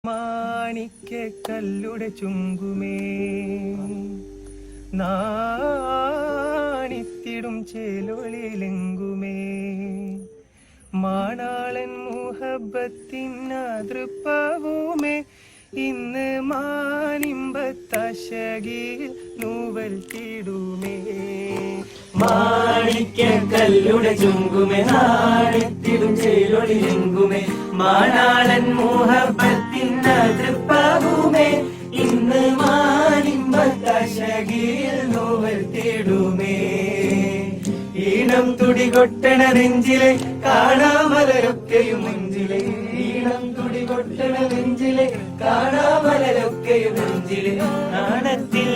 മാണിക്ക കല്ലുടെ ചുങ്കുമേ നാണിത്തിടും ചേലൊളിലെങ്കുമേ മാണാളൻ മുഹബത്തിൻ അതൃപ്പവുമേ ഇന്ന് മാനിമ്പത്തശകിൽ നൂവൽ തിടുമേ മാണിക്ക കല്ലുടെ ചുങ്കുമേ നാണിത്തിടും ചേലൊളിലെങ്കുമേ മാണാളൻ മുഹബത്തിൻ അതൃപ്പവുമേ ഇന്ന് മാനിമ്പത്തശകിൽ നൂവൽ തിടുമേ ഈണം തുടികൊട്ടണ നെഞ്ചിലെ കാണാമലരൊക്കെയും നെഞ്ചിലെ ഈണം തുടികൊട്ടണ നെഞ്ചിലെ കാണാമലരൊക്കെയും നെഞ്ചിലെ നാണത്തിൽ